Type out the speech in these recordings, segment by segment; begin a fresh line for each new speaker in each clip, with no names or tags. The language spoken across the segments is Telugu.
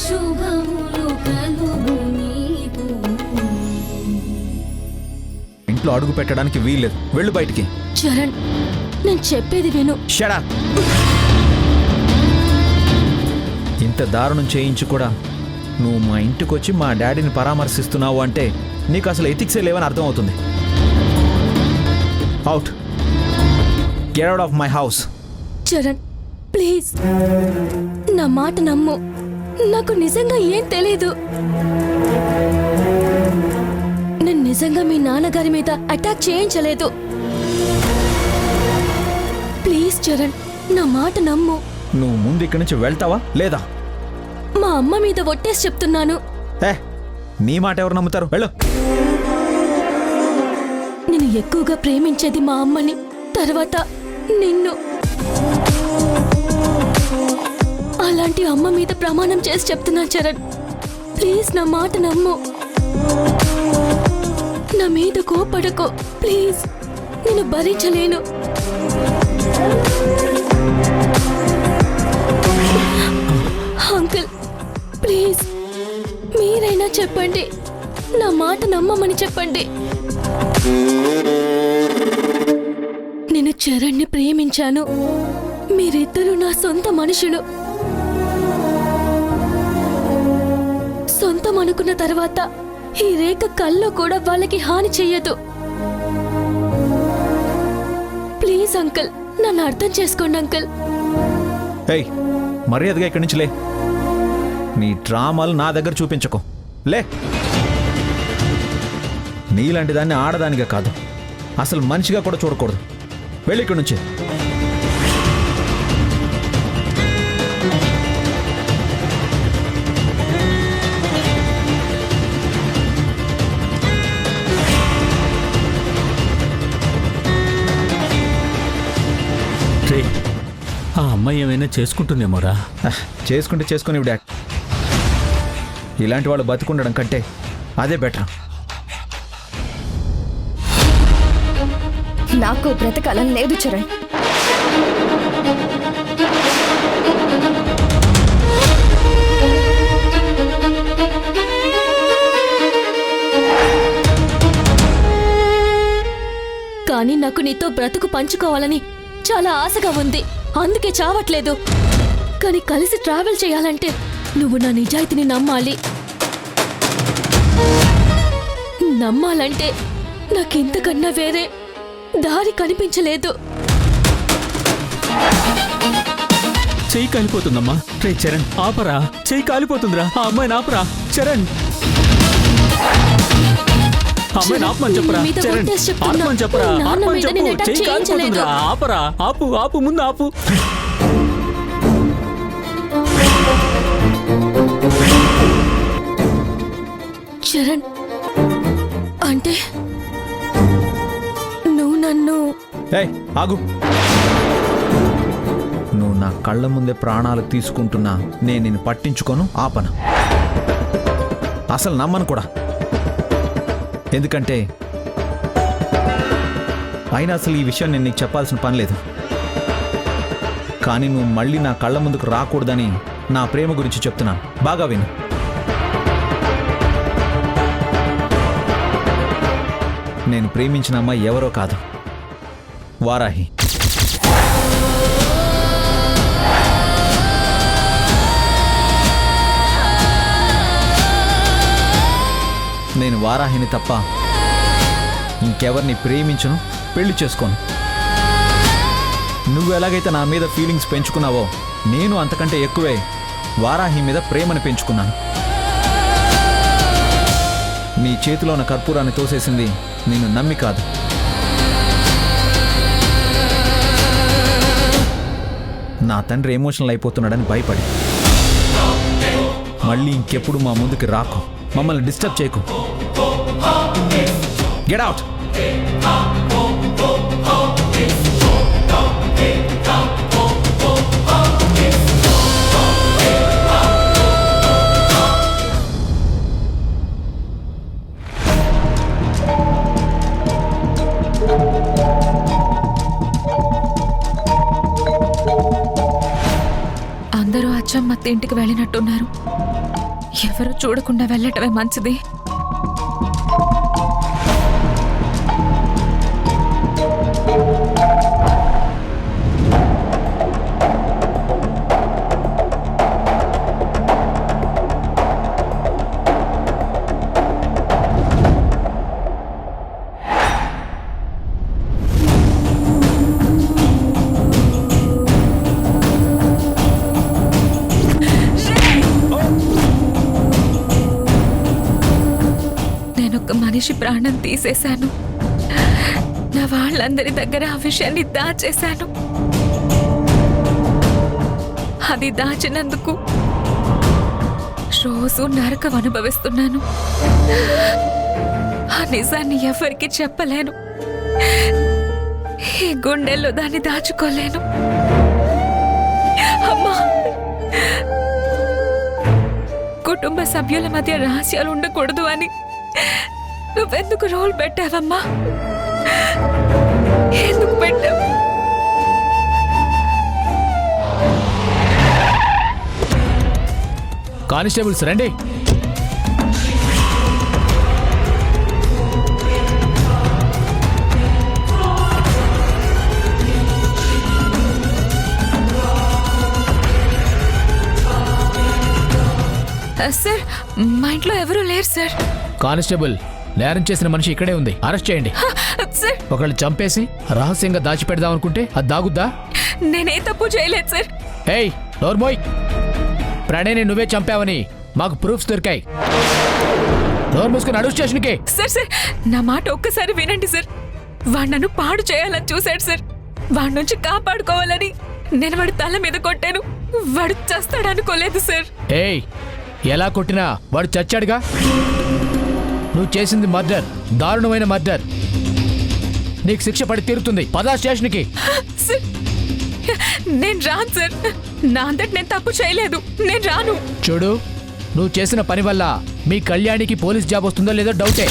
శుభములు కలుగు నీకు.
ఇంట్లో అడుగు పెట్టడానికి వీల్లేదు, వెళ్ళు బయటికి.
చరణ్, నేను చెప్పేది విను.
Shut up. ఇంత దారుణం చేయించి కూడా నువ్వు మా ఇంటికి వచ్చి మా డాడీని పరామర్శిస్తున్నావు అంటే నీకు అసలు ఎథిక్సే లేవని అర్థం అవుతుంది. Out. Get out of my house.
Charan please, నా మాట నమ్ము. నాకు నిజంగా ఏం తెలీదు. నేను నిజంగా మీ నాన్నగారి మీద అటాక్ చేయించలేదు. ప్లీజ్ చరణ్, నా మాట నమ్ము.
నువ్వు ముందు ఇక్కడి నుంచి వెళ్తావా లేదా?
మా అమ్మ మీద ఒట్టేసి చెప్తున్నాను.
నీ మాట ఎవరు నమ్ముతారు? వెళ్ళు.
నేను ఎక్కువగా ప్రేమించేది మా అమ్మని, తర్వాత నిన్ను. అలాంటి అమ్మ మీద ప్రమాణం చేసి చెప్తున్నా చరణ్, ప్లీజ్ నా మాట నమ్ము. నా మీద కోపడకో ప్లీజ్, నేను భరించలేను. అంకుల్ ప్లీజ్, మీరైనా చెప్పండి, నా మాట నమ్మమని చెప్పండి. నేను చరణ్ని ప్రేమించాను. మీరిద్దరూ నా సొంత మనుషులు. సొంతం అనుకున్న తర్వాత ఈ రేఖ కల్లో కూడా వాళ్ళకి హాని చెయ్యదు. ప్లీజ్ అంకుల్, నన్ను అర్థం చేసుకోండి అంకుల్.
ఏయ్, మర్యాదగా ఇక్కడి నుంచి లే. నీ డ్రామాలు నా దగ్గర చూపించకు. లే. నీలాంటి దాన్ని ఆడదానిగా కాదు, అసలు మనిషిగా కూడా చూడకూడదు. వెళ్ళి ఇక్కడి నుంచి.
ఆ అమ్మాయి ఏమైనా చేసుకుంటుందేమోరా?
చేసుకుని డాడ్. ఇలాంటి వాళ్ళు బతికుండడం కంటే అదే బెటర్.
నాకు బ్రతకాలని లేదు చరణ్.
కానీ నాకు నీతో బ్రతుకు పంచుకోవాలని చాలా ఆశగా ఉంది, అందుకే చావట్లేదు. కానీ కలిసి ట్రావెల్ చేయాలంటే నువ్వు నా నిజాయితీని నమ్మాలి. నమ్మాలంటే నాకింతకన్నా వేరే దారి కనిపించలేదు.
చెయ్యి కాలిపోతుందమ్మా. రే చరణ్ ఆపరా, చెయ్యి కాలిపోతుందిరా. ఆ అమ్మాయిని ఆపరా చరణ్. అమ్మాయిని ఆపమని చెప్పరా చరణ్. ఆపమని చెప్పరా, ఆపమని చెప్పు. చెయ్యి కాలిపోతుందిరా. ఆపరా, ఆపు ఆపు, ముందు ఆపు.
చరణ్, అంటే నువ్వు నన్ను...
ఏయ్ ఆగు. నువ్వు నా కళ్ళ ముందే ప్రాణాలు తీసుకుంటున్నా నేను నిన్ను పట్టించుకోను, ఆపను, అసలు నమ్మను కూడా. ఎందుకంటే అయినా అసలు ఈ విషయం నేను నీకు చెప్పాల్సిన పని లేదు. కానీ నువ్వు మళ్ళీ నా కళ్ళ ముందుకు రాకూడదని నా ప్రేమ గురించి చెప్తున్నాను, బాగా విను. నేను ప్రేమించిన అమ్మాయి ఎవరో కాదు, వారాహి. నేను వారాహిని తప్ప ఇంకెవరిని ప్రేమించను, పెళ్లి చేసుకోను. నువ్వు ఎలాగైతే నా మీద ఫీలింగ్స్ పెంచుకున్నావో నేను అంతకంటే ఎక్కువే వారాహి మీద ప్రేమను పెంచుకున్నాను. నీ చేతిలో ఉన్న కర్పూరాన్ని తోసేసింది నిన్ను నమ్మి కాదు, నా తండ్రి ఎమోషనల్ అయిపోతున్నాడని భయపడి. మళ్ళీ ఇంకెప్పుడు మా ముందుకి రాకు, మమ్మల్ని డిస్టర్బ్ చేయకు. Get out.
అందరూ అచ్చమ్మ ఇంటికి వెళ్ళినట్టున్నారు.
ఎవరు చూడకుండా వెళ్ళటమే మంచిది. నేనొక మనిషి ప్రాణం తీసేశాను. నా వాళ్ళందరి దగ్గర ఆ విషయాన్ని దాచేశాను. అది దాచినందుకు రోజు నరకం అనుభవిస్తున్నాను. ఆ నిజాన్ని ఎవరికి చెప్పలేను. ఈ గుండెల్లో దాన్ని దాచుకోలేను. అమ్మా, కుటుంబ సభ్యుల మధ్య రహస్యాలు ఉండకూడదు అని నువ్వెందుకు రోల్ పెట్టావమ్మా? ఎందుకు పెట్టావు?
కానిస్టేబుల్స్ రండి.
సార్, మా ఇంట్లో ఎవరూ లేరు సార్.
కానిస్టేబుల్, నేరం చేసిన మనిషి ఇక్కడే ఉంది, అరెస్ట్ చేయండి.
సార్,
ఒకళ్ళు చంపేసి రహస్యంగా దాచిపెడదాం అనుకుంటే అది దాగుద్దా?
నేనే తప్పు చేయలేదు సార్.
ఏయ్ నోర్మోయ్, ప్రణయ్ని నువ్వే చంపావని మాకు ప్రూఫ్స్ దొరికాయి. నోరు మూసుకుని అడుగు స్టేషన్కి.
సార్ సార్, నా మాట ఒక్కసారి వినండి సార్. వాడు నన్ను పాడు చేయాలని చూశాడు సార్. వాడి నుంచి కాపాడుకోవాలని నేను వాడి తల మీద కొట్టాను. వాడు చస్తాడనుకోలేదు సార్.
ఏయ్, ఎలా కొట్టినా వాడు చచ్చాడుగా. నువ్వు చేసింది మర్డర్, దారుణమైన మర్డర్. నీకు శిక్ష పడి తీరుతుంది. పదా స్టేషన్కి.
సార్, నేను రాను సార్. నా అంతటి నేను తప్పు చేయలేదు. నేను రాను.
చూడు, నువ్వు చేసిన పని వల్ల మీ కళ్యాణికి పోలీస్ జాబ్ వస్తుందో లేదో డౌటే.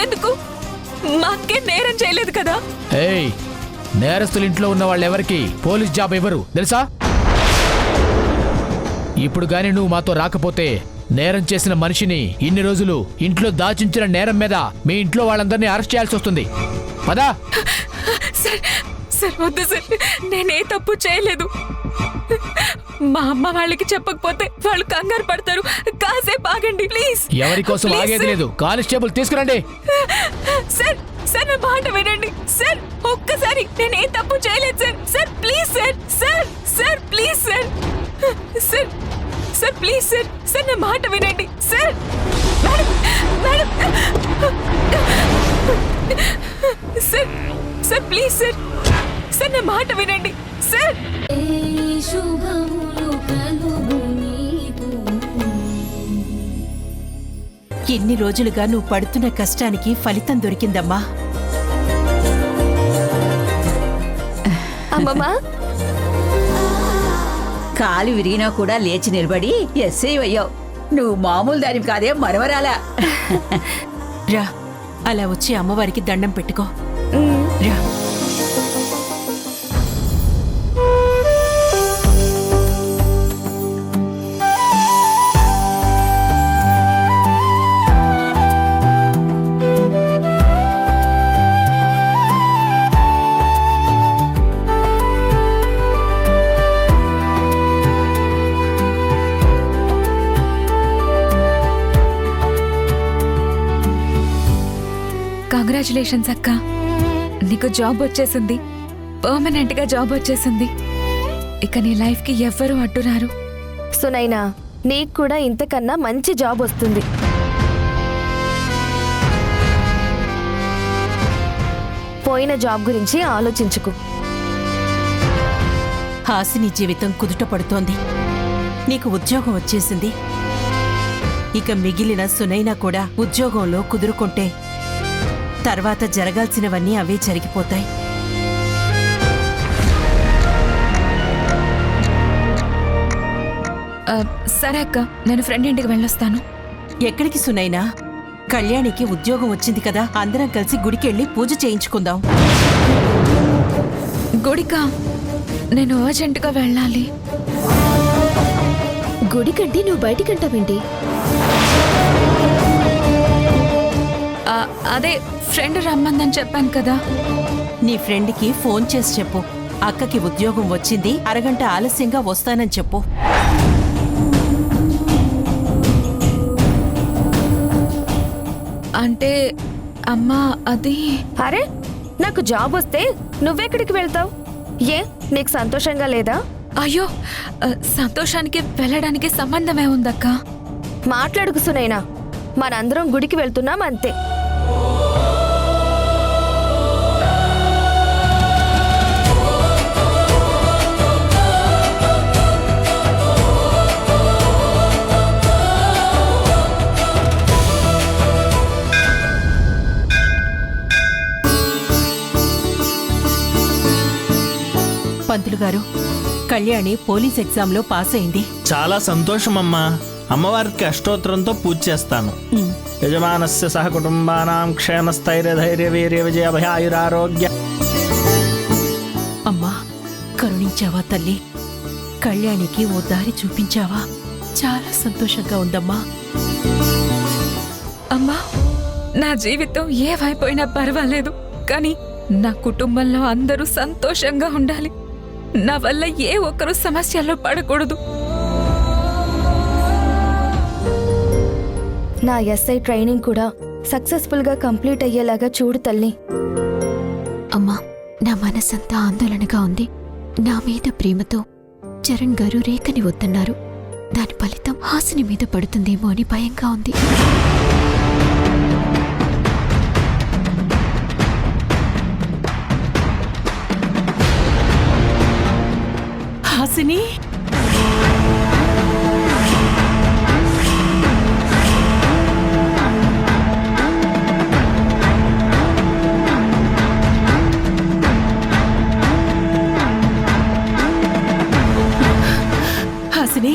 ఎందుకు? మా అక్కే నేరం చేయలేదు కదా.
ఏయ్, నేరస్తుల ఇంట్లో ఉన్న వాళ్ళెవరికి పోలీస్ జాబ్ ఇవ్వరు తెలుసా? ఇప్పుడు గాని నువ్వు మాతో రాకపోతే నేరం చేసిన మనిషిని ఇన్ని రోజులు ఇంట్లో దాచించిన నేరం మీద మీ ఇంట్లో వాళ్ళందరినీ అరెస్ట్ చేయాల్సి వస్తుంది. పదా.
సార్ సార్, వద్దు సార్. నేనే తప్పు చేయలేదు. మా అమ్మ వాళ్ళకి చెప్పకపోతే వాళ్ళు కంగారు పడతారు. కాసేపు ఆగండి ప్లీజ్.
ఎవరి కోసం
ప్లీజ్
ఆగేది
సార్.
లేదు. కానిస్టేబుల్ తీసుకురండి.
సార్ సార్, నా మాట వినండి సార్. ఒక్కసారి నేనే తప్పు చేయలేదు sir. Sir please sir. Sir sir please sir. Sir sir please sir. Sir నా మాట వినండి sir. Madam madam. Sir sir please sir. Sir నా మాట వినండి సార్.
ఎన్ని రోజులుగా నువ్వు పడుతున్న కష్టానికి ఫలితం దొరికిందమ్మా.
అమ్మమ్మా,
కాలు విరిగినా కూడా లేచి నిలబడి ఎస్ఐ అయ్యావు. నువ్వు మామూలు దానివి కాదే, మరవరాలా.
రా, అలా వచ్చి అమ్మవారికి దండం పెట్టుకో. రా.
కంగ్రాచులేషన్స్ అక్క, నీకు జాబ్ వచ్చేసింది. పర్మనెంట్ గా జాబ్ వచ్చేసింది. ఇక నీ లైఫ్ కి ఎవ్వరూ అడ్డురారు.
సునైనా, నీకు కూడా ఇంతకన్నా మంచి జాబ్ వస్తుంది. పోయిన జాబ్ గురించి ఆలోచించుకు.
హాసిని జీవితం కుదుట పడుతోంది. నీకు ఉద్యోగం వచ్చేసింది. ఇక మిగిలిన సునైనా కూడా ఉద్యోగంలో కుదురుకుంటే తర్వాత జరగాల్సినవన్నీ అవే జరిగిపోతాయి.
సరే అక్క, నేను ఫ్రెండ్ ఇంటికి వెళ్ళొస్తాను.
ఎక్కడికి సునైనా? కళ్యాణికి ఉద్యోగం వచ్చింది కదా, అందరం కలిసి గుడికెళ్ళి పూజ చేయించుకుందాం.
గుడికా? నేను అర్జెంటుగా వెళ్ళాలి.
గుడి కంటే నువ్వు బయటికంటావేంటి?
అదే ఫ్రెండ్ రమ్మందని చెప్పాను కదా.
నీ ఫ్రెండ్కి ఫోన్ చేసి చెప్పు, అక్కకి ఉద్యోగం వచ్చింది, అరగంట ఆలస్యంగా వస్తానని చెప్పు.
అంటే అమ్మా అది
అరే, నాకు జాబ్ వస్తే నువ్వెక్కడికి వెళ్తావు? ఏ, నీకు సంతోషంగా లేదా?
అయ్యో, సంతోషానికి వెళ్ళడానికి సంబంధమే ఉందక్క.
మాట్లాడుకు సునైనా, మనందరం గుడికి వెళ్తున్నాం అంతే.
పంతులు గారు, కళ్యాణి పోలీస్ ఎగ్జామ్లో పాస్ అయింది.
చాలా సంతోషం అమ్మా. అమ్మవారికి అష్టోత్తరంతో పూజ చేస్తాను. యజమానస్య సహ కుటుంబానాం క్షేమస్థైర్య ధైర్య వీర్య విజయ భయాయురారోగ్య.
అమ్మా, కరుణించావా తల్లి? కళ్యాణికి ఓ దారి చూపించావా? చాలా సంతోషంగా ఉందమ్మా.
అమ్మా, నా జీవితం ఏవైపోయినా పర్వాలేదు, కానీ నా కుటుంబంలో అందరూ సంతోషంగా ఉండాలి. నా వల్ల ఏ ఒక్కరూ సమస్యల్లో పడకూడదు.
నా ఎస్ఐ ట్రైనింగ్ కూడా సక్సెస్ఫుల్ గా కంప్లీట్ అయ్యేలాగా చూడు తల్లి.
అమ్మా, నా మనసంతా ఆందోళనగా ఉంది. నా మీద ప్రేమతో చరణ్ గారు రేఖని వద్దన్నారు. దాని ఫలితం హాసిని మీద పడుతుందేమో అని భయంగా ఉంది.
హాసిని, హాసిని,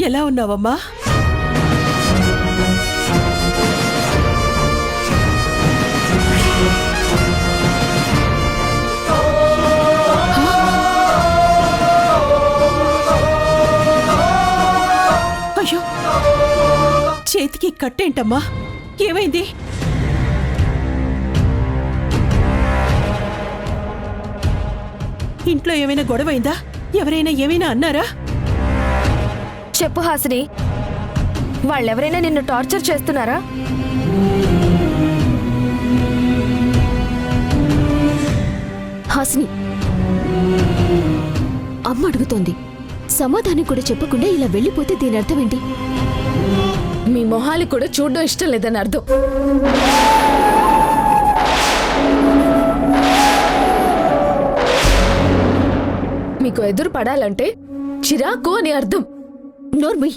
ఎలా ఉన్నావమ్మా? అయ్యో, చేతికి కట్టేంటమ్మా? ఏమైంది? ఇంట్లో ఏమైనా గొడవైందా? ఎవరైనా ఏమైనా అన్నారా?
చెప్పు హాసిని, వాళ్ళెవరైనా నిన్ను టార్చర్ చేస్తున్నారా?
హాసిని, అమ్మ అడుగుతోంది. సమాధానం కూడా చెప్పకుండా ఇలా వెళ్ళిపోతే దీని అర్థం ఏంటి?
మీ మొహాలు కూడా చూడడం ఇష్టం లేదని అర్థం. మీకు ఎదురు పడాలంటే చిరాకు అని అర్థం.
నోర్మయ్,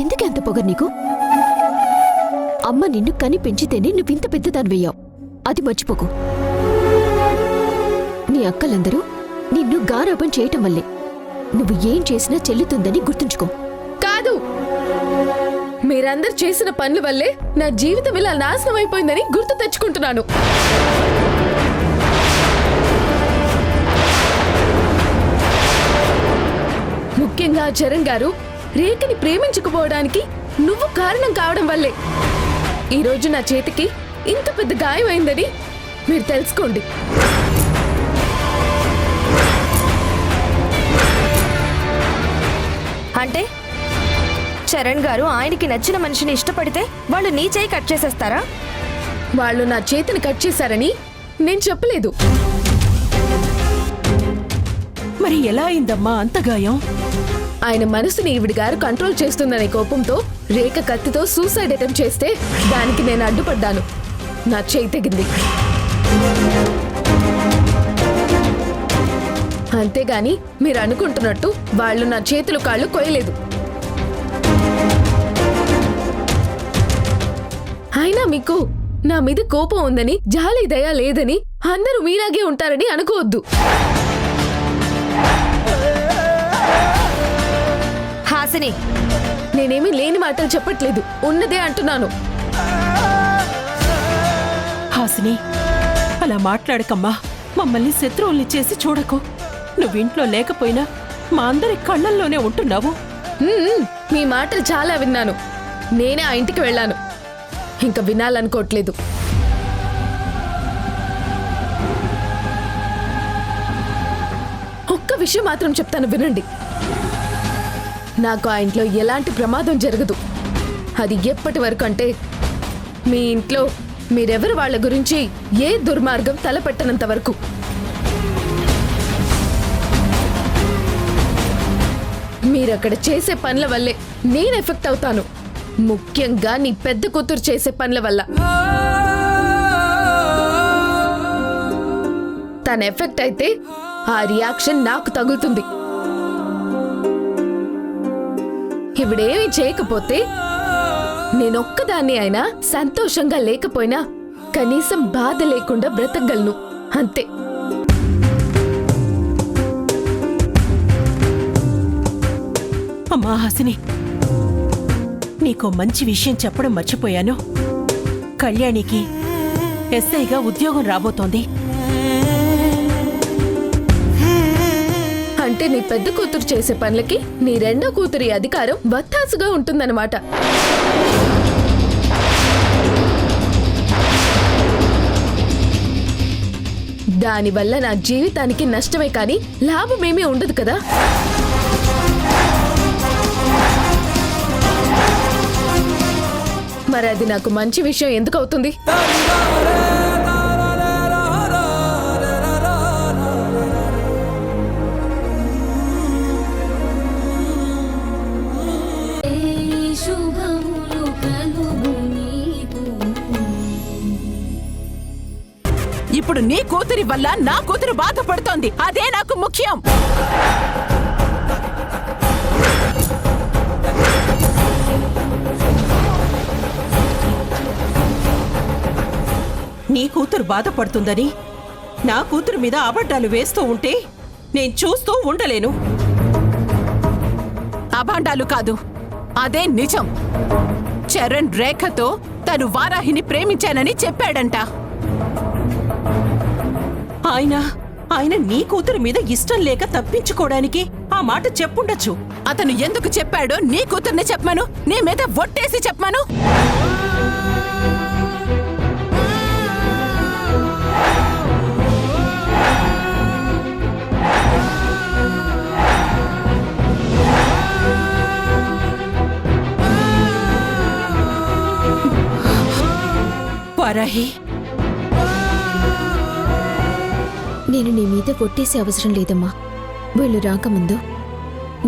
ఎందుకు అంత పొగరు నీకు? అమ్మ నిన్ను కని పెంచితేనే నువ్వింత పెద్దదానివయ్యావు. అది మర్చిపోకు. నీ అక్కలందరూ నిన్ను గారాబం చేయటం వల్లే. నువ్వు ఏం చేసినా చెల్లుతుందని గుర్తుంచుకో.
కాదు, మీరందరు చేసిన పనుల వల్లే నా జీవితం ఇలా నాశనం అయిపోయిందని గుర్తు తెచ్చుకుంటున్నాను. ముఖ్యంగా చరణ్ గారు రేఖని ప్రేమించకపోవడానికి నువ్వు కారణం కావడం వల్లే ఈరోజు నా చేతికి ఇంత పెద్ద గాయమైందని మీరు తెలుసుకోండి.
అంటే చరణ్ గారు ఆయనకి నచ్చిన మనిషిని ఇష్టపడితే వాళ్ళు నీ చేయి కట్ చేసేస్తారా?
వాళ్ళు నా చేతిని కట్ చేశారని నేను చెప్పలేదు.
మరి ఎలా అయిందమ్మా అంత గాయం?
ఆయన మనసుని ఈవిడ గారు కంట్రోల్ చేస్తుందనే కోపంతో రేఖ కత్తితో సూసైడ్ అటెంప్ట్ చేస్తే దానికి నేను అడ్డుపడ్డాను. నా చేయి తెగింది. అంతేగాని మీరు అనుకుంటున్నట్టు వాళ్ళు నా చేతులు కాళ్ళు కొయ్యలేదు. అయినా మీకు నా మీద కోపం ఉందని, జాలి దయ లేదని, అందరూ మీలాగే ఉంటారని అనుకోవద్దు.
హాసిని,
నేనేమీ లేని మాటలు చెప్పట్లేదు, ఉన్నదే అంటున్నాను.
హాసిని, అలా మాట్లాడకమ్మా. మమ్మల్ని శత్రువుల్ని చేసి చూడకు. నువ్వింట్లో లేకపోయినా మా అందరి కళ్ళల్లోనే ఉంటున్నావు.
మీ మాటలు చాలా విన్నాను. నేనే ఆ ఇంటికి వెళ్ళాను. ఇంకా వినాలనుకోవట్లేదు. ఒక్క విషయం మాత్రం చెప్తాను, వినండి. నాకు ఆ ఇంట్లో ఎలాంటి ప్రమాదం జరగదు. అది ఎప్పటి వరకు అంటే మీ ఇంట్లో మీరెవరు వాళ్ళ గురించి ఏ దుర్మార్గం తలపెట్టనంత వరకు. మీరక్కడ చేసే పనుల వల్లే నేను ఎఫెక్ట్ అవుతాను. ముఖ్యంగా నీ పెద్ద కూతురు చేసే పనుల వల్ల. తన ఎఫెక్ట్ అయితే ఆ రియాక్షన్ నాకు తగులుతుంది. ఇవిడేమీ చేయకపోతే నేనొక్కదాన్ని అయినా సంతోషంగా లేకపోయినా కనీసం బాధ లేకుండా బ్రతకగలను, అంతే.
అమ్మా హాసిని, నీకో మంచి విషయం చెప్పడం మర్చిపోయాను. కళ్యాణికి ఎస్ఐగా ఉద్యోగం రాబోతోంది.
అంటే నీ పెద్ద కూతురు చేసే పనులకి నీ రెండో కూతురి అధికారం వత్తాసుగా ఉంటుందన్నమాట. దానివల్ల నా జీవితానికి నష్టమే కానీ లాభమేమీ ఉండదు కదా. మరి అది నాకు మంచి విషయం ఎందుకు అవుతుంది?
ఇప్పుడు నీ కూతురి వల్ల నా కూతురు బాధపడుతోంది. అదే నాకు ముఖ్యం. నీ కూతురు బాధపడుతుందని నా కూతురు మీద అబద్ధాలు వేస్తూ ఉంటే నేను చూస్తూ ఉండలేను. అభాండాలు కాదు, అదే నిజం. చరణ్ రేఖతో తను వారాహిని ప్రేమించానని చెప్పాడంట. ఆయన నీ కూతురు మీద ఇష్టం లేక తప్పించుకోవడానికి ఆ మాట చెప్పుండొచ్చు. అతను ఎందుకు చెప్పాడో నీ కూతుర్ని చెప్పమను, నీ మీద ఒట్టేసి చెప్పమను. వారాహి,
నేను నీ మీద కొట్టేసే అవసరం లేదమ్మా. వీళ్ళు రాకముందు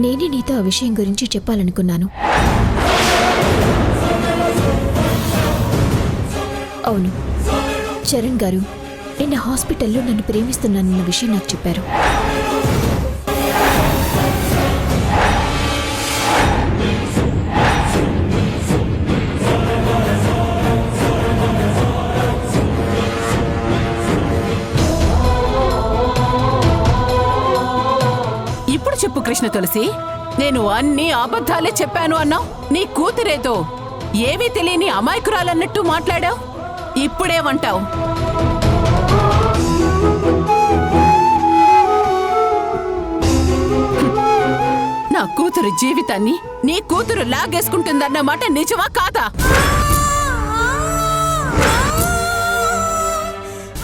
నేనే నీతో ఆ విషయం గురించి చెప్పాలనుకున్నాను. అవును, చరణ్ గారు నిన్న హాస్పిటల్లో నన్ను ప్రేమిస్తున్నానన్న విషయం నాకు చెప్పారు.
చెప్పు కృష్ణ తులసి, నేను అన్ని అబద్ధాలే చెప్పాను అన్నావు. నీ కూతురేదో ఏమీ తెలియని అమాయకురాలన్నట్టు మాట్లాడావు. ఇప్పుడేమంటావు? నా కూతురు జీవితాన్ని నీ కూతురు లాగేసుకుంటుందన్నమాట నిజమా కాదా?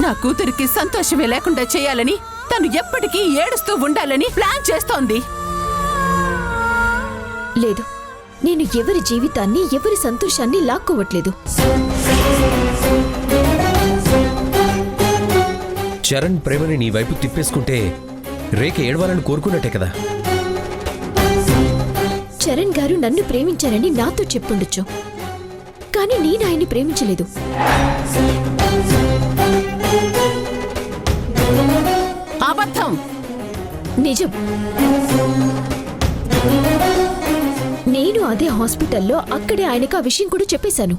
నా కూతురికి సంతోషమే లేకుండా చేయాలని, తను ఎప్పటికీ ఏడుస్తూ ఉండాలని ప్లాన్ చేస్తోంది.
లేదు, నేను ఎవరి జీవితాన్ని, ఎవరి సంతోషాన్ని లాక్కోవట్లేదు.
చరణ్ ప్రేమని నీ వైపు తిప్పేసుకుంటే రేఖ ఏడవాలని కోరుకున్నట్టే కదా.
చరణ్ గారు నన్ను ప్రేమించారని నాతో చెప్పుండొచ్చు, కానీ నేను ఆయన్ని ప్రేమించలేదు.
అబద్ధం.
నిజం. నేను అదే హాస్పిటల్లో అక్కడే ఆయనకు ఆ విషయం కూడా చెప్పేశాను.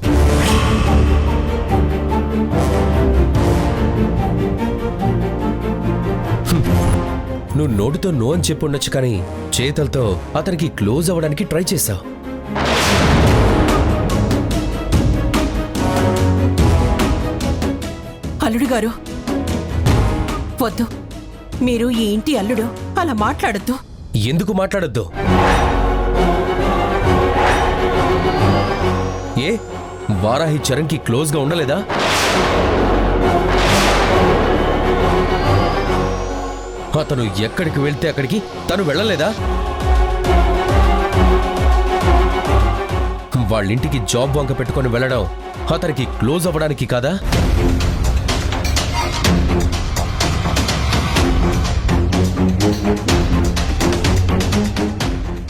నువ్వు నోటితో నో అని చెప్పుండొచ్చు, కానీ చేతలతో అతనికి క్లోజ్ అవ్వడానికి ట్రై చేశావు.
అల్లుడు గారు, వద్దు, మీరు ఈ ఇంటి అల్లుడు, అలా మాట్లాడద్దు.
ఎందుకు మాట్లాడొద్దు? ఏ వారాహి చరణ్కి క్లోజ్గా ఉండలేదా? అతను ఎక్కడికి వెళ్తే అక్కడికి తను వెళ్ళలేదా? వాళ్ళింటికి జాబ్ వంక పెట్టుకొని వెళ్ళడం అతనికి క్లోజ్ అవ్వడానికి కాదా?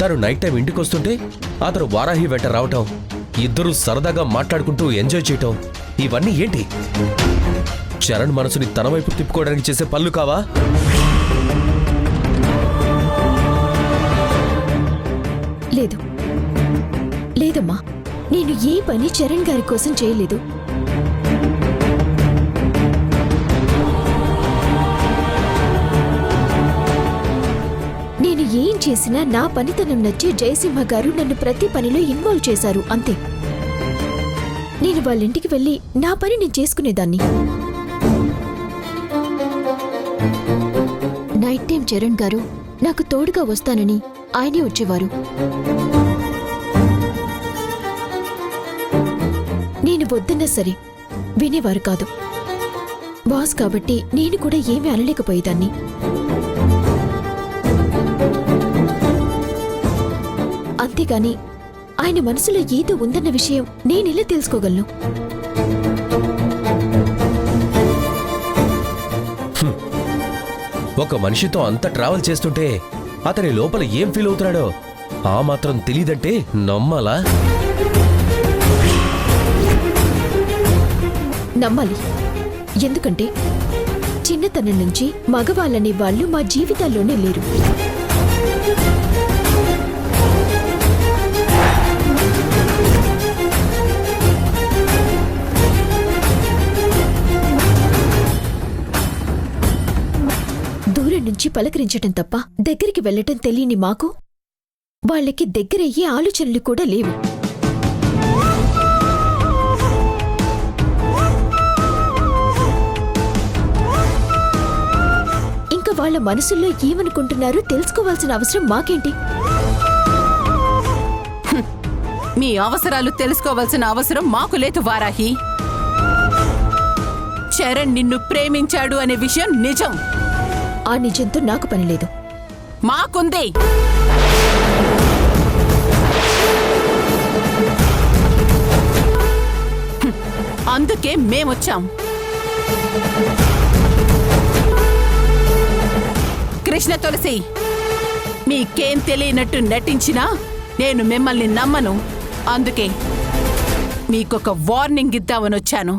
తను నైట్ టైం ఇంటికి వస్తుంటే అతను వారాహి వెంట రావటం, ఇద్దరూ సరదాగా మాట్లాడుకుంటూ ఎంజాయ్ చేయటం, ఇవన్నీ ఏంటి? చరణ్ మనసుని తన వైపు తిప్పుకోవడానికి చేసే పనులు కావా?
లేదు లేదమ్మా, నేను ఏ పని చరణ్ గారి కోసం చేయలేదు. నేను ఏం చేసినా నా పనితనం నచ్చి జయసింహ గారు నన్ను ప్రతి పనిలో ఇన్వాల్వ్ చేశారు, అంతే. నేను వాళ్ళ ఇంటికి వెళ్ళి నా పని నేను చేసుకునేదాన్ని. నైట్ టైం చరణ్ గారు నాకు తోడుగా వస్తానని ఆయనే వచ్చేవారు. నేను వద్దన్నా సరే వినేవారు కాదు. బాస్ కాబట్టి నేను కూడా ఏమీ అనలేకపోయేదాన్ని. అంతేగాని ఆయన మనసులో ఏదో ఉందన్న విషయం నేనెలా తెలుసుకోగలను?
ఒక మనిషితో అంత ట్రావెల్ చేస్తుంటే అతని లోపల ఏం ఫీల్ అవుతున్నాడో ఆ మాత్రం తెలీదంటే నమ్మాలా?
నమ్మాలి. ఎందుకంటే చిన్నతనం నుంచి మగవాళ్ళనే వాళ్ళు మా జీవితాల్లోనే లేరు. దూరం నుంచి పలకరించటం తప్ప దగ్గరికి వెళ్లటం తెలియని మాకు వాళ్ళకి దగ్గరయ్యే ఆలోచనలు కూడా లేవు. ఇంకా వాళ్ళ మనసుల్లో ఏమనుకుంటున్నారో తెలుసుకోవాల్సిన అవసరం మాకేంటి?
మీ అవసరాలు తెలుసుకోవాల్సిన అవసరం మాకు లేదు వారాహి. చరణ్ నిన్ను ప్రేమించాడు అనే విషయం నిజం.
ఆ నిజంతో నాకు పని లేదు.
మాకుంది. అందుకే మేమొచ్చాం. కృష్ణ తులసి, మీకేం తెలియనట్టు నటించినా నేను మిమ్మల్ని నమ్మను. అందుకే మీకొక వార్నింగ్ ఇద్దామని వచ్చాను.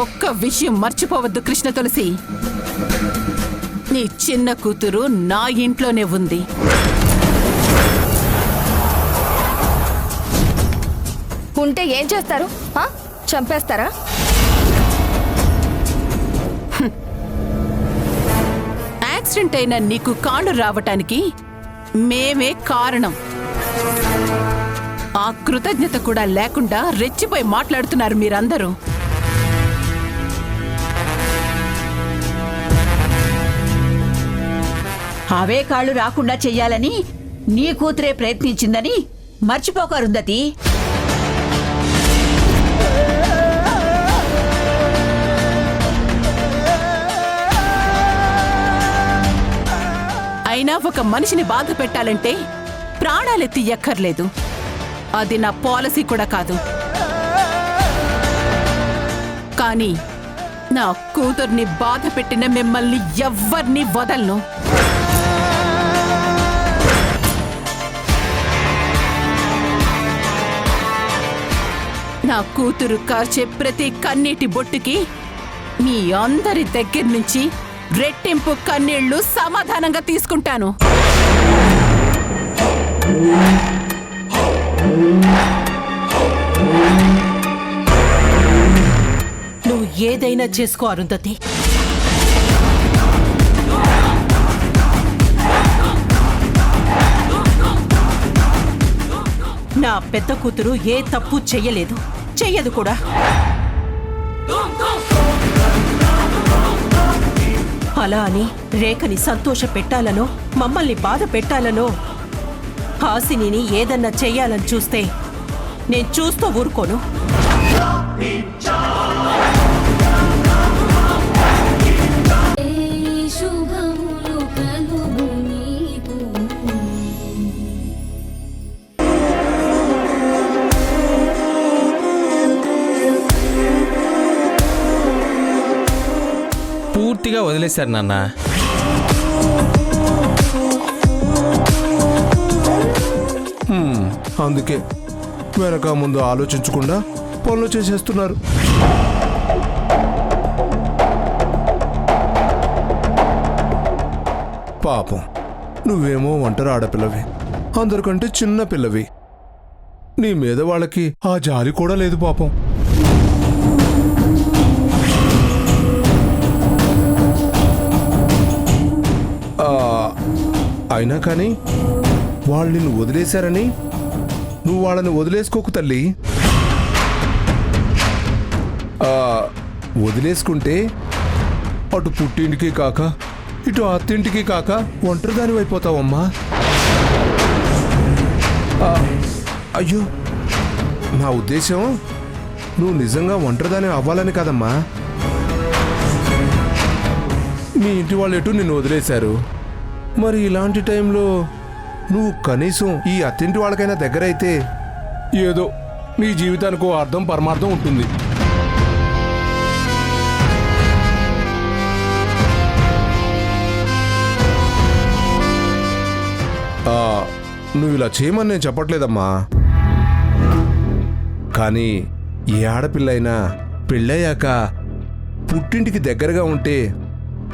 ఒక్క విషయం మర్చిపోవద్దు కృష్ణ తులసి, నీ చిన్న కూతురు నా ఇంట్లోనే ఉంది.
ఉంటే ఏం చేస్తారు? చంపేస్తారా?
యాక్సిడెంట్ అయిన నీకు కాళ్ళు రావటానికి మేమే కారణం. ఆ కృతజ్ఞత కూడా లేకుండా రెచ్చిపోయి మాట్లాడుతున్నారు మీరందరూ.
అవే కాళ్ళు రాకుండా చెయ్యాలని నీ కూతురే ప్రయత్నించిందని మర్చిపోక అరుంధతి.
అయినా ఒక మనిషిని బాధ పెట్టాలంటే ప్రాణాలెత్తి ఎక్కర్లేదు. అది నా పాలసీ కూడా కాదు. కానీ నా కూతుర్ని బాధ పెట్టిన మిమ్మల్ని ఎవ్వర్నీ వదలను. నా కూతురు కార్చే ప్రతి కన్నీటి బొట్టుకి మీ అందరి దగ్గర నుంచి రెట్టింపు కన్నీళ్లు సమాధానంగా తీసుకుంటాను. నువ్వు ఏదైనా చేసుకో అరుంధతి. నా నా పెద్ద కూతురు ఏ తప్పు చెయ్యలేదు, చెయ్యదు కూడా. అలా అని రేఖని సంతోష పెట్టాలనో మమ్మల్ని బాధ పెట్టాలనో హాసినిని ఏదన్నా చెయ్యాలని చూస్తే నేను చూస్తూ ఊరుకోను.
పూర్తిగా వదిలేశారు నాన్న.
అందుకే వెనక ముందు ఆలోచించకుండా పనులు చేసేస్తున్నారు. పాపం నువ్వేమో ఒంటరి ఆడపిల్లవి, అందరికంటే చిన్న పిల్లవి. నీ మీద వాళ్ళకి ఆ జాలి కూడా లేదు పాపం. అయినా కానీ వాళ్ళు నిన్ను వదిలేశారని నువ్వు వాళ్ళని వదిలేసుకోకు తల్లి. వదిలేసుకుంటే అటు పుట్టింటికి కాక ఇటు అత్తింటికి కాక ఒంటరిదాని అయిపోతావమ్మా. అయ్యో, నా ఉద్దేశం నువ్వు నిజంగా ఒంటరిదాని అవ్వాలని కాదమ్మా. మీ ఇంటి వాళ్ళు ఎటు నిన్ను వదిలేశారు, మరి ఇలాంటి టైంలో నువ్వు కనీసం ఈ అత్తింటి వాళ్ళకైనా దగ్గరైతే ఏదో నీ జీవితానికి అర్థం పరమార్థం ఉంటుంది. నువ్వు ఇలా చేయమని నేను చెప్పట్లేదమ్మా, కానీ ఏ ఆడపిల్ల అయినా పెళ్ళయ్యాక పుట్టింటికి దగ్గరగా ఉంటే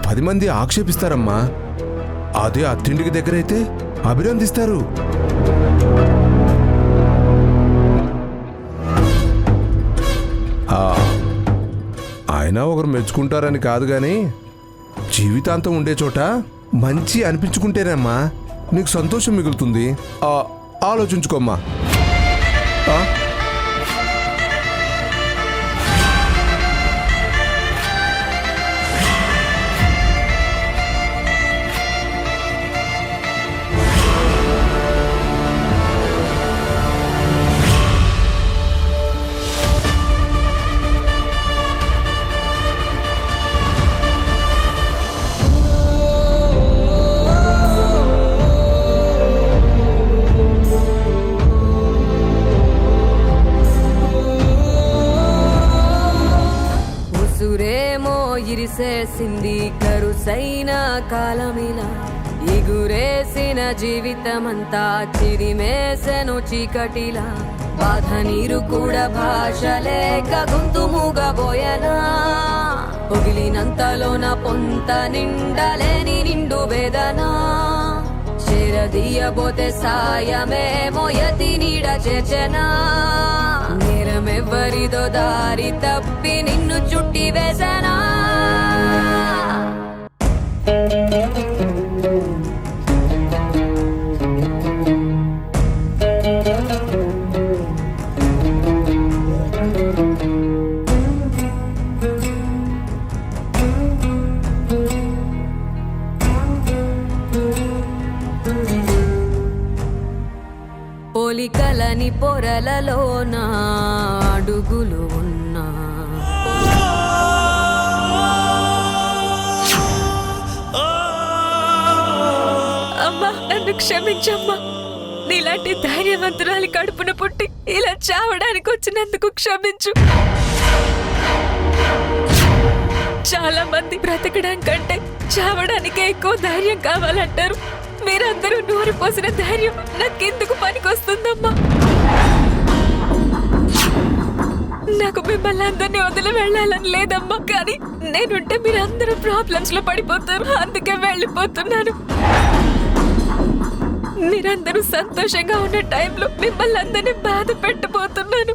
10 మంది ఆక్షేపిస్తారమ్మా. అదే అత్తింటికి దగ్గరైతే అభినందిస్తారు. అయినా ఒకరు మెచ్చుకుంటారని కాదు గాని జీవితాంతం ఉండే చోట మంచి అనిపించుకుంటేనమ్మా నీకు సంతోషం మిగులుతుంది. ఆలోచించుకోమ్మా.
ఇరిసేసింది కరుసైన కాలమిలా, ఎగురేసిన జీవితమంతా చిరిమేసెను చీకటిలా. బాధ నీరు కూడా భాష లేక గొంతు మూగబోయనా, పొగిలినంతలోన పొంత నిండలేని నిండు వేదనా. చేరదీయబోతే సాయమేమో యతి నీడ చేర్చనా, నేరమెవ్వరిదో దారి తప్పి నిన్ను చుట్టి వేసనా. పోలికలని పొరలలోన అడుగులు ఉన్నా, అమ్మా నన్ను క్షమించమ్మా. నీలాంటి ధైర్యవంతురాలి కడుపున పుట్టి ఇలా చావడానికి వచ్చినందుకు క్షమించు. చాలా మంది బ్రతకడం కంటే చావడానికే ఎక్కువ ధైర్యం కావాలంటారు. మీరందరూ నూరు పోసిన ధైర్యం నాకెందుకు పనికొస్తుందమ్మా. నాకు మిమ్మల్ని అందరినీ వదిలి వెళ్ళాలని లేదమ్మా, కానీ నేనుంటే మీరందరూ ప్రాబ్లమ్స్ లో పడిపోతారు, అందుకే వెళ్ళిపోతున్నాను. మీరందరూ సంతోషంగా ఉన్న టైంలో మిమ్మల్ని అందరినీ బాధ పెట్టబోతున్నాను.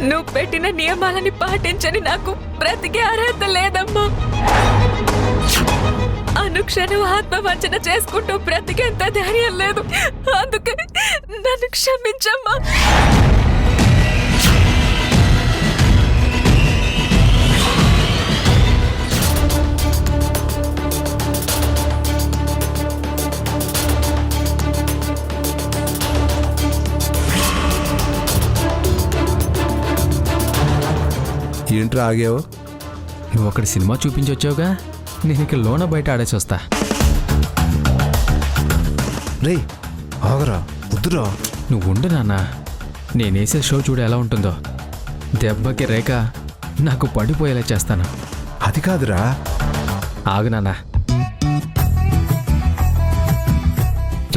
నువ్వు పెట్టిన నియమాలని పాటించని నాకు బ్రతికే అర్హత లేదమ్మా. అనుక్షణం ఆత్మవంచన చేసుకుంటూ బ్రతికేంత ధైర్యం లేదు. అందుకే నన్ను క్షమించమ్మా.
ఏంట్రా ఆగావు?
నువ్వు అక్కడ సినిమా చూపించొచ్చావుగా, నేను ఇక లోన బయట ఆడేసి వస్తా.
రే ఆగరా, వద్దురా.
నువ్వు ఉండు నాన్న, నేనేసే షో చూడు ఎలా ఉంటుందో. దెబ్బకి రేఖ నాకు పడిపోయేలా చేస్తాను.
అది కాదురా.
ఆగు నాన్న.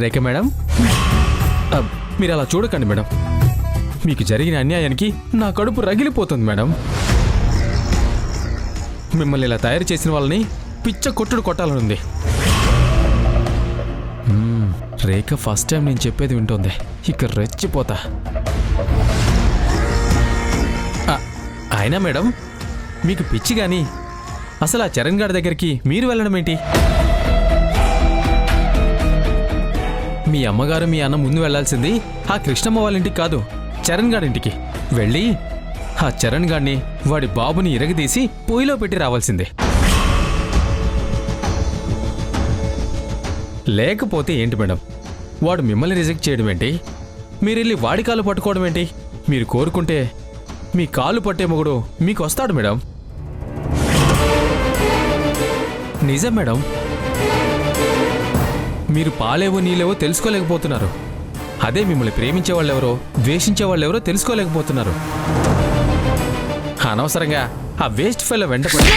రేఖ మేడం, మీరు అలా చూడకండి మేడం. మీకు జరిగిన అన్యాయానికి నా కడుపు రగిలిపోతుంది మేడం. మిమ్మల్ని ఇలా తయారు చేసిన వాళ్ళని పిచ్చ కొట్టుడు కొట్టాలనుంది. రేఖ ఫస్ట్ టైం నేను చెప్పేది వింటోంది. ఇక రెచ్చిపోతా. అయినా మేడం, మీకు పిచ్చి గాని అసలు ఆ చరణ్ గారి దగ్గరికి మీరు వెళ్ళడం ఏంటి? మీ అమ్మగారు మీ అన్న ముందు వెళ్లాల్సింది ఆ కృష్ణమ్మ వాళ్ళ ఇంటికి కాదు, చరణ్ గారింటికి వెళ్ళి ఆ చరణ్ గారిని వాడి బాబుని ఇరగదీసి పొయ్యిలో పెట్టి రావాల్సిందే. లేకపోతే ఏంటి మేడం, వాడు మిమ్మల్ని రిజెక్ట్ చేయడం ఏంటి? మీరెళ్ళి వాడి కాలు పట్టుకోవడం ఏంటి? మీరు కోరుకుంటే మీ కాలు పట్టే మొగుడు మీకు వస్తాడు మేడం. నిజం మేడం, మీరు పాలేవో నీళ్ళేవో తెలుసుకోలేకపోతున్నారు. అదే మిమ్మల్ని ప్రేమించే వాళ్ళెవరో ద్వేషించే వాళ్ళెవరో తెలుసుకోలేకపోతున్నారు. అనవసరంగా ఆ వేస్ట్ ఫెలో వెంటపడి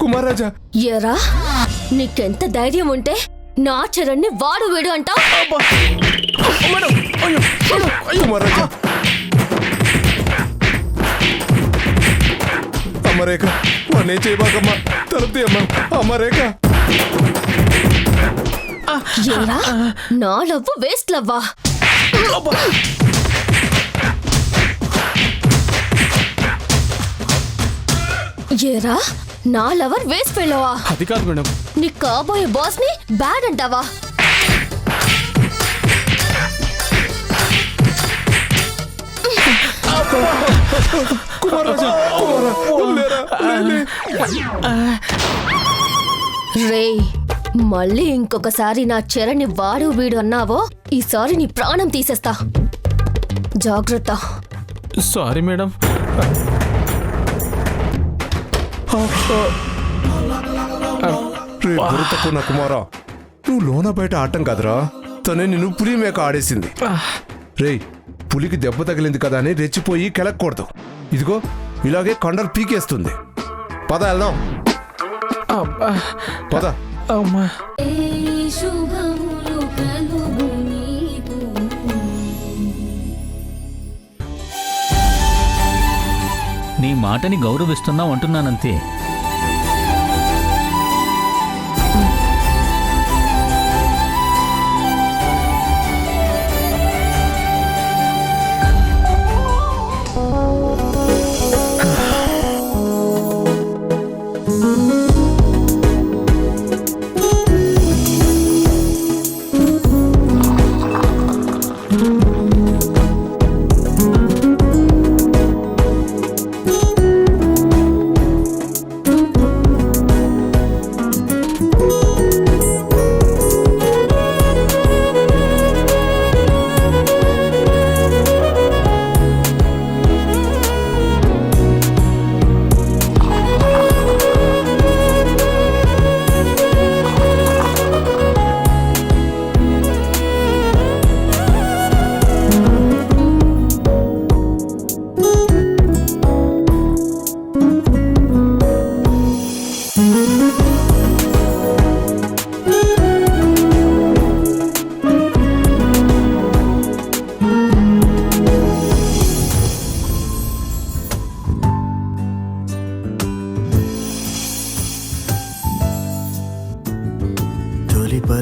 కుమారాజా,
ఎరా నీకెంత ధైర్యం ఉంటే నా చరణ్ని వాడు వీడు అంటావు?
కుమారాజా, అమ్మ రేఖ, వాడిని ఏం చేయబాకమ్మా, తలుపుతీ అమ్మా. అమ్మ రేఖ,
ఎరా నా లవ్వు వేస్ట్ లవ్వా? ఎరా నా లవర్ వేస్ట్ ఫెలోవా?
అది కాదు మేడం.
నీ కాబోయే బాస్ ని బ్యాడ్ అంటావా? రే, మళ్ళీ ఇంకొకసారి నా చరణ్ని వాడు వీడు అన్నావో ఈసారి నీ ప్రాణం తీసేస్తా. జాగ్రత్త.
Sorry madam.
రే బుర్రతక్కువ నా కుమారా, నువ్వు లోన బయట ఆడటం కాదురా, తనే నిన్ను పులి మేక ఆడేసింది. రే, పులికి దెబ్బ తగిలింది కదా అని రెచ్చిపోయి కెలక్కూడదు. ఇదిగో ఇలాగే కొండలు పీకేస్తుంది. పద వెళ్దాం. పద.
నీ మాటని గౌరవిస్తున్నావు అంటున్నానంతే.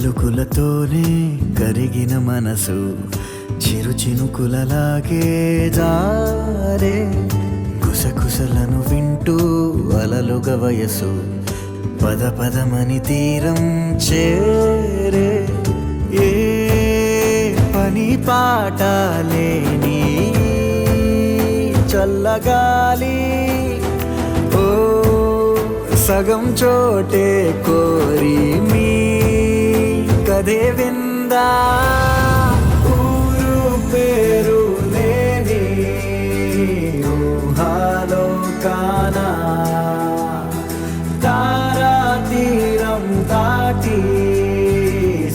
మెతుకులతోనే కరిగిన మనసు చిరు చినుకులలాగే జారే గుసగుసలను వింటూ అలలుగ వయసు పద పదమని తీరం చేరే ఏ పని పాట లేని చల్లగాలి ఓ సగం చోటే కోరి మీ కథే విందా ఊరు పేరు లేని ఊహాలో కానా తారా తీరం దాటి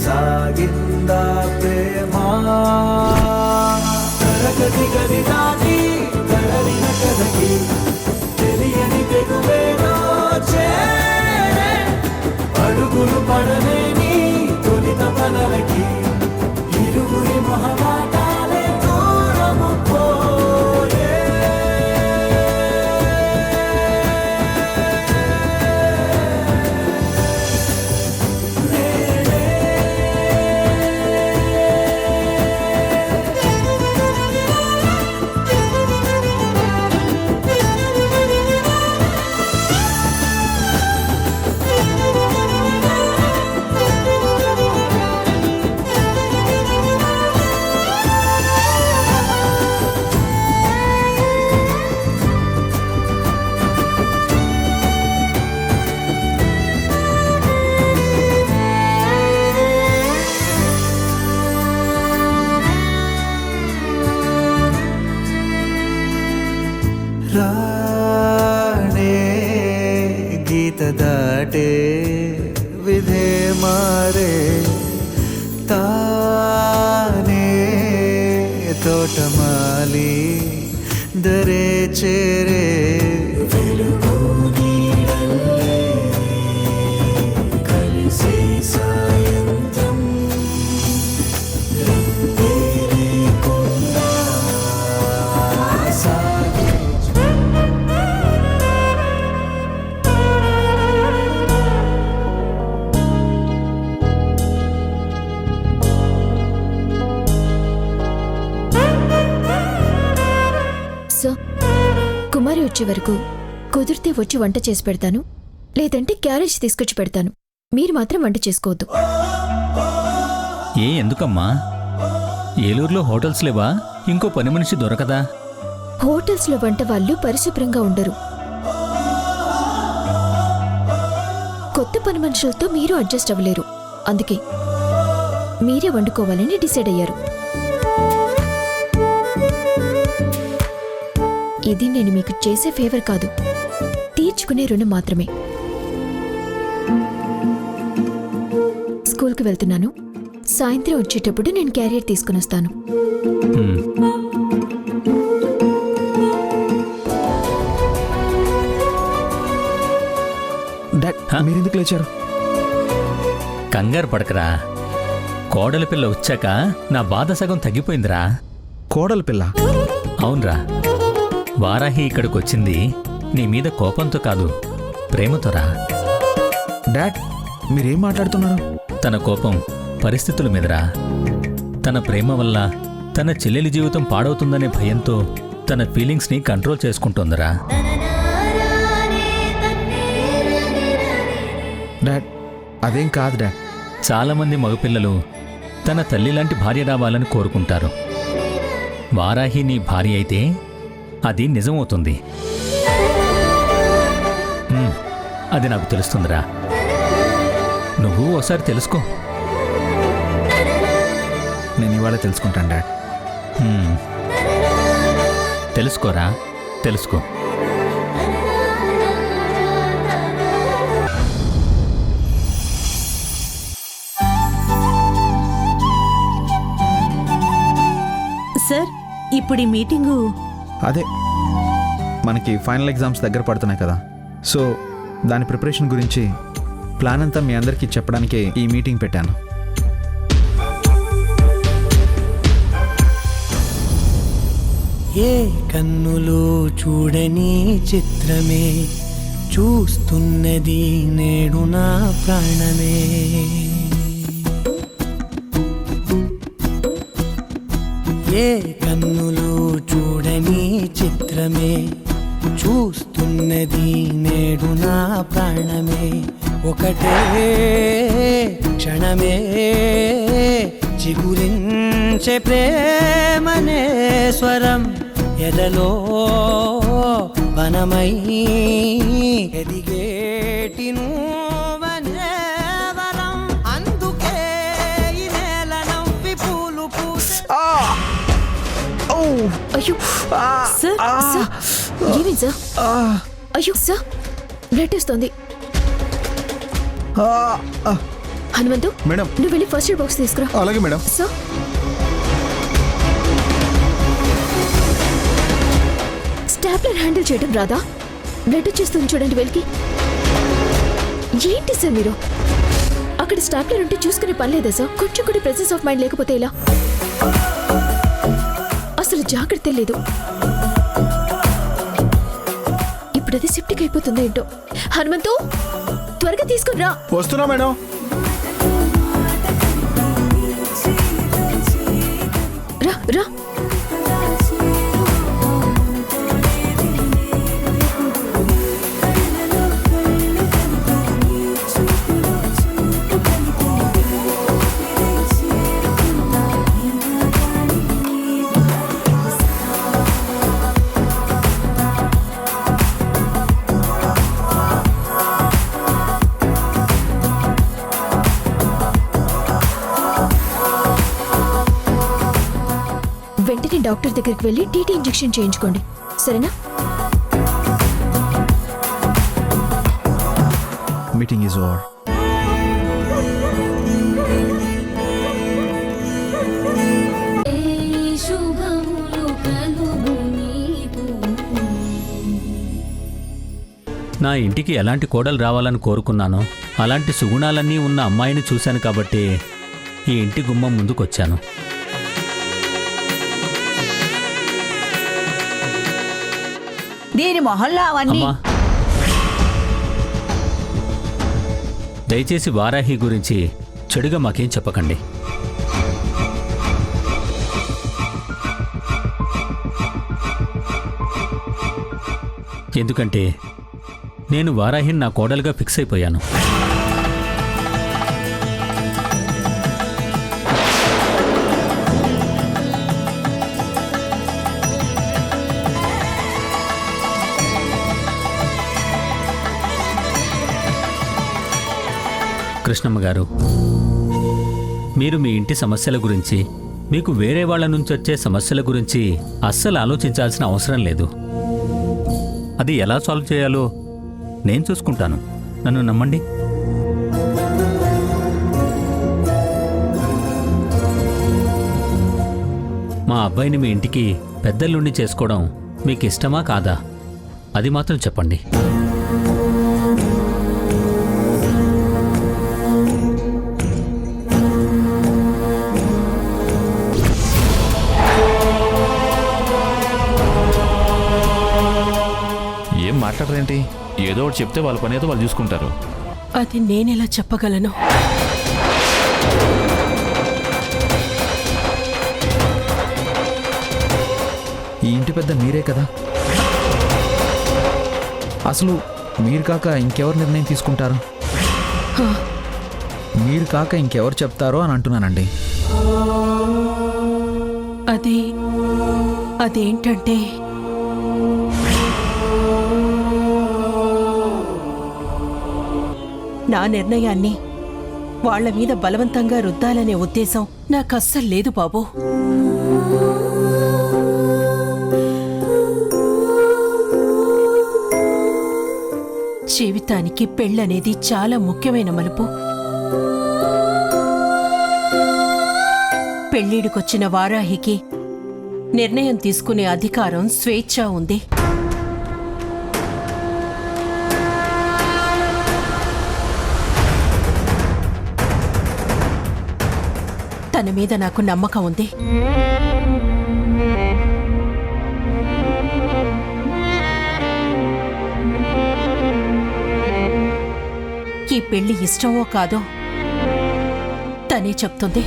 సాగిందా ప్రేమ తరగతి గది దాటి తరలిన కథకి తెలియని తెగువేదో చేరే అడుగులు పడలేని తొలి తపనలకి ఇరుగురి మొహమాటాలే దూరము పోయే రాణే గీత దాటే విధే మారే తానే తోటమాలి దరే చేరే వెలుగు నీడల్లే కలిసి సాయంత్రం లేకుండా సాగే
కుమారి వచ్చే వరకు కుదిరితే వచ్చి వంట చేసి పెడతాను, లేదంటే క్యారేజ్ తీసుకొచ్చి పెడతాను. మీరు మాత్రం వంట చేసుకోవద్దు.
ఎందుకమ్మా? ఏలూరులో హోటల్స్ లేవా? ఇంకో పని మనిషి దొరకదా?
హోటల్స్లో వంట వాళ్ళు పరిశుభ్రంగా ఉండరు. కొత్త పని మనుషులతో మీరు అడ్జస్ట్ అవ్వలేరు. అందుకే మీరే వండుకోవాలని డిసైడ్ అయ్యారు. ఇది నేను మీకు చేసే ఫేవర్ కాదు, తీర్చుకునే రుణం మాత్రమే. స్కూల్కి వెళ్తున్నాను. సాయంత్రం వచ్చేటప్పుడు నేను క్యారియర్ తీసుకుని వస్తాను.
మీరెందుకు లేచారు?
కంగారు పడకరా. కోడలి పిల్ల వచ్చాక నా బాధ సగం తగ్గిపోయిందిరా.
కోడలి పిల్ల?
అవునరా. వారాహి ఇక్కడికొచ్చింది నీ మీద కోపంతో కాదు, ప్రేమతోరా.
డాడ్, మీరేం మాట్లాడుతున్నారు?
తన కోపం పరిస్థితుల మీదరా. తన ప్రేమ వల్ల తన చెల్లెలి జీవితం పాడవుతుందనే భయంతో తన ఫీలింగ్స్ని కంట్రోల్ చేసుకుంటోందిరా.
డాడ్, అదేం కాదు డాడ్.
చాలామంది మగపిల్లలు తన తల్లి లాంటి భార్య రావాలని కోరుకుంటారు. వారాహి నీ భార్య అయితే అది నిజమవుతుంది. అది నాకు తెలుస్తుందిరా. నువ్వు ఒకసారి తెలుసుకో.
నేను ఇవాళ తెలుసుకుంటాను డాడ్.
తెలుసుకోరా, తెలుసుకో.
సార్, ఇప్పుడు ఈ మీటింగు
అదే మనకి ఫైనల్ ఎగ్జామ్స్ దగ్గర పడుతున్నాయి కదా, సో దాని ప్రిపరేషన్ గురించి ప్లాన్ అంతా మీ అందరికీ చెప్పడానికే ఈ మీటింగ్ పెట్టాను.
ఏ కన్నులో చూడని చిత్రమే చూస్తున్నది నేడు నా ప్రాణమే. ఏ కన్నులు చూడని చిత్రమే చూస్తున్నది నేడు నా ప్రాణమే ఒకటే క్షణమే చిగురించే ప్రేమనే స్వరం ఎదలో వనమై ఎదిగేటి నువ్వనే వరం అందుకే ఈ నేల నవ్వి పూలు పూసే
అయ్యో సార్ సార్ ఏమి సార్ అయ్యో సార్ బ్లడ్ వస్తుంది. హనుమంతు
మేడం.
నువ్వు వెళ్ళి ఫస్ట్ ఎయిడ్ బాక్స్ తీసుకురా.
అలాగే మేడం.
సార్ స్టాప్లర్ హ్యాండిల్ చేయడం రాదా? బ్లడ్ వచ్చేస్తుంది చూడండి వెల్కి. ఏంటి సార్ మీరు అక్కడ స్టాప్లర్ ఉంటే చూసుకునే పని లేదా సార్? కొంచెం కూడా ప్రెసెన్స్ ఆఫ్ మైండ్ లేకపోతే ఇలా అసలు జాగ్రత్త లేదు. ఇప్పుడు అది సెప్టిక్ అయిపోతుందో ఏంటో. హనుమంతు త్వరగా తీసుకుని రా.
వస్తున్నా మేడం.
రా రా. వెంటనే డాక్టర్ దగ్గరికి వెళ్ళి టీటీ ఇంజెక్షన్ చేయించుకోండి, సరేనా?
Meeting is over.
నా ఇంటికి ఎలాంటి కోడలు రావాలని కోరుకున్నానో అలాంటి సుగుణాలన్నీ ఉన్న అమ్మాయిని చూశాను కాబట్టి ఈ ఇంటి గుమ్మం ముందుకొచ్చాను.
దీని మొహల్లా అవన్నీ
అమ్మా, దయచేసి వారాహి గురించి చెడుగా మాకేం చెప్పకండి. ఎందుకంటే నేను వారాహిని నా కోడలుగా ఫిక్స్ అయిపోయాను. కృష్ణమ్మ గారు, మీరు మీ ఇంటి సమస్యల గురించి, మీకు వేరే వాళ్ళ నుంచి వచ్చే సమస్యల గురించి అస్సలు ఆలోచించాల్సిన అవసరం లేదు. అది ఎలా సాల్వ్ చేయాలో నేను చూసుకుంటాను. నన్ను నమ్మండి. మా అబ్బాయిని మీ ఇంటికి పెద్దల్లుండి చేసుకోవడం మీకు ఇష్టమా కాదా అది మాత్రం చెప్పండి.
ఏం మాట్లాడరేంటి? ఏదో ఒకటి చెప్తే వాళ్ళ పని ఏదో వాళ్ళు చూసుకుంటారు.
అది నేనెలా చెప్పగలను?
ఈ ఇంటి పెద్ద మీరే కదా. అసలు మీరు కాక ఇంకెవరు నిర్ణయం తీసుకుంటారు? మీరు కాక ఇంకెవరు చెప్తారో అని అంటున్నానండి.
అదేంటంటే నా నిర్ణయాన్ని వాళ్ల మీద బలవంతంగా రుద్దాలనే ఉద్దేశం నాకు అస్సలు లేదు బాబు. జీవితానికి పెళ్ళనేది చాలా ముఖ్యమైన మలుపు. పెళ్ళిడికొచ్చిన వారాహికి నిర్ణయం తీసుకునే అధికారం, స్వేచ్ఛ ఉంది. తన మీద నాకు నమ్మకం ఉంది. ఈ పెళ్లి ఇష్టమో కాదో తనే చెప్తుంది.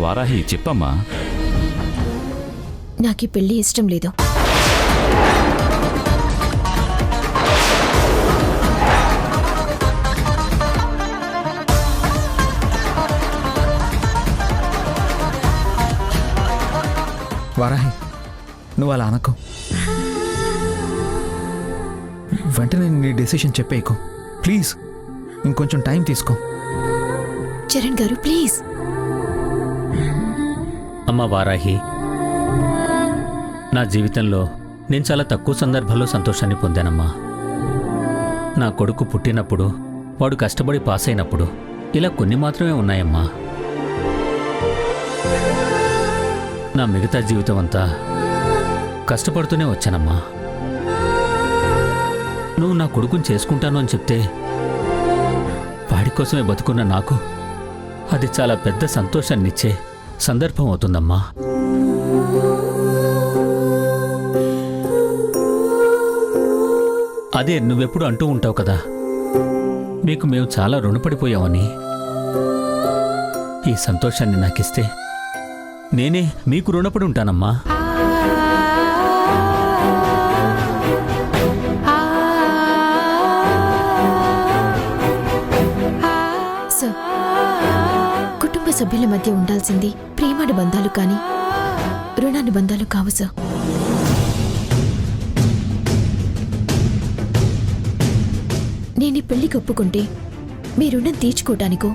వారాహి చెప్పమ్మా.
నాకు ఈ పెళ్లి ఇష్టం లేదు.
వారాహి, నువ్వు అలా అనకు. వెంటనే నీ డెసిషన్ చెప్పేయకు ప్లీజ్. ఇంకొంచెం టైం తీసుకో.
చరణ్ గారు ప్లీజ్.
అమ్మ వారాహి, నా జీవితంలో నేను చాలా తక్కువ సందర్భాల్లో సంతోషాన్ని పొందానమ్మా. నా కొడుకు పుట్టినప్పుడు, వాడు కష్టపడి పాస్ అయినప్పుడు, ఇలా కొన్ని మాత్రమే ఉన్నాయమ్మా. నా మిగతా జీవితం అంతా కష్టపడుతూనే వచ్చానమ్మా. నువ్వు నా కొడుకుని చేసుకుంటాను అని చెప్తే వాడి కోసమే బతుకున్న నాకు అది చాలా పెద్ద సంతోషాన్నిచ్చే సందర్భం అవుతుందమ్మా. అదే నువ్వెప్పుడు అంటూ ఉంటావు కదా, మీకు మేము చాలా రుణపడిపోయామని. ఈ సంతోషాన్ని నాకిస్తే నేనే మీకు రుణపడి ఉంటానమ్మా.
సార్, కుటుంబ సభ్యుల మధ్య ఉండాల్సింది ప్రేమానుబంధాలు కానీ రుణానుబంధాలు కావు సార్. నేను ఈ పెళ్లికి ఒప్పుకుంటే మీ రుణం తీర్చుకోవటానికో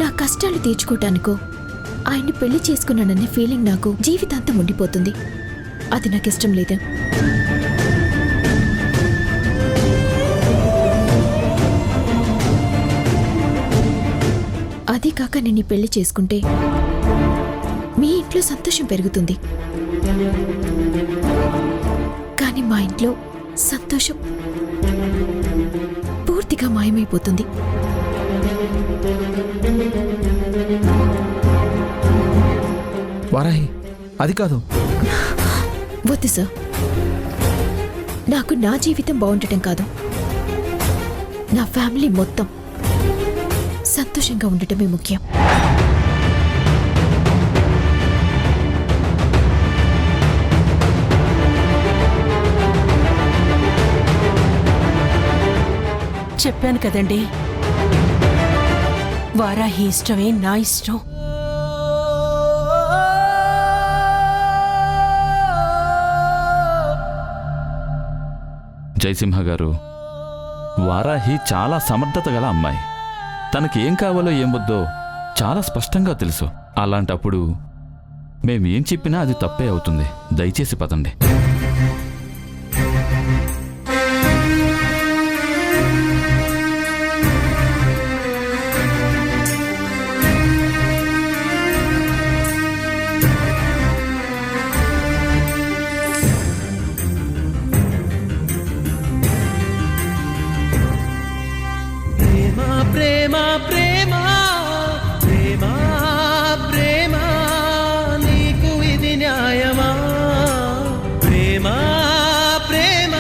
నా కష్టాలు తీర్చుకోవటానికో ఆయన్ని పెళ్లి చేసుకున్నాననే ఫీలింగ్ నాకు జీవితాంతం ఉండిపోతుంది. అది నాకు ఇష్టం లేదు. అదే కాక నేను ఈ పెళ్లి చేసుకుంటే మీ ఇంట్లో సంతోషం పెరుగుతుంది, కానీ మా ఇంట్లో సంతోషం పూర్తిగా మాయమైపోతుంది.
వారాహి, అది కాదు.
వద్దు సార్, నాకు నా జీవితం బాగుండటం కాదు, నా ఫ్యామిలీ మొత్తం సంతోషంగా ఉండటమే ముఖ్యం.
చెప్పాను కదండి, వారాహి ఇష్టమే నా ఇష్టం.
జయసింహ గారు, వారాహి చాలా సమర్థత గల అమ్మాయి. తనకి ఏం కావాలో ఏం వద్దో చాలా స్పష్టంగా తెలుసు. అలాంటప్పుడు మేమేం చెప్పినా అది తప్పే అవుతుంది. దయచేసి పదండి.
ప్రేమ ప్రేమ ప్రేమ ప్రేమ నీకు ఇది న్యాయమా? ప్రేమ ప్రేమ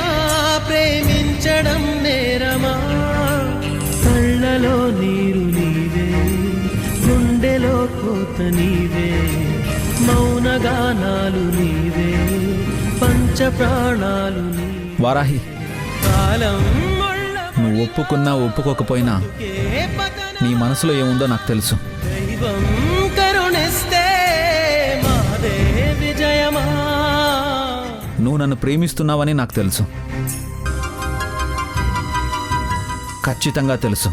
ప్రేమించడం నేరమా? కళ్ళలో నీరు నీవే, గుండెలో కోత నీవే, మౌనగానాలు నీవే, పంచ ప్రాణాలు
వారాహి,
కాలం
నువ్వు ఒప్పుకున్నా ఒప్పుకోకపోయినా నీ మనసులో ఏముందో నాకు తెలుసు.
దైవం కరుణిస్తే మాదే విజయమా?
నువ్వు నన్ను ప్రేమిస్తున్నావని నాకు తెలుసు, ఖచ్చితంగా తెలుసు.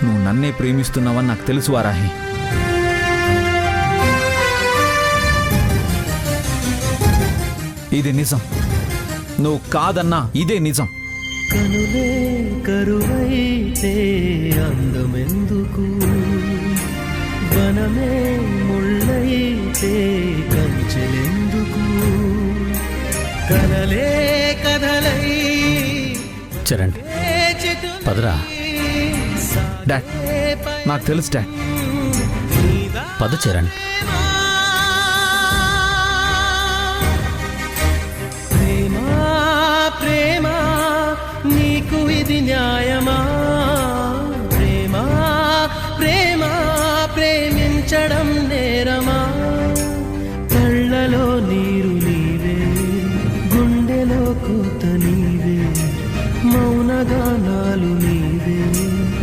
నువ్వు నన్నే ప్రేమిస్తున్నావని నాకు తెలుసు వారాహి. ఇది నిజం, నువ్వు కాదన్నా ఇదే నిజం.
కనులే కరువైతే అందమెందుకు? వనమే ముళ్ళైతే కంచెలెందుకు? కలలే కథలై
చరణ్, పదరా.
డాడ్, నాకు తెలుసు డాడ్.
పద చరణ్.
ప్రేమ నీకు ఇది న్యాయమా? ప్రేమ ప్రేమ నీ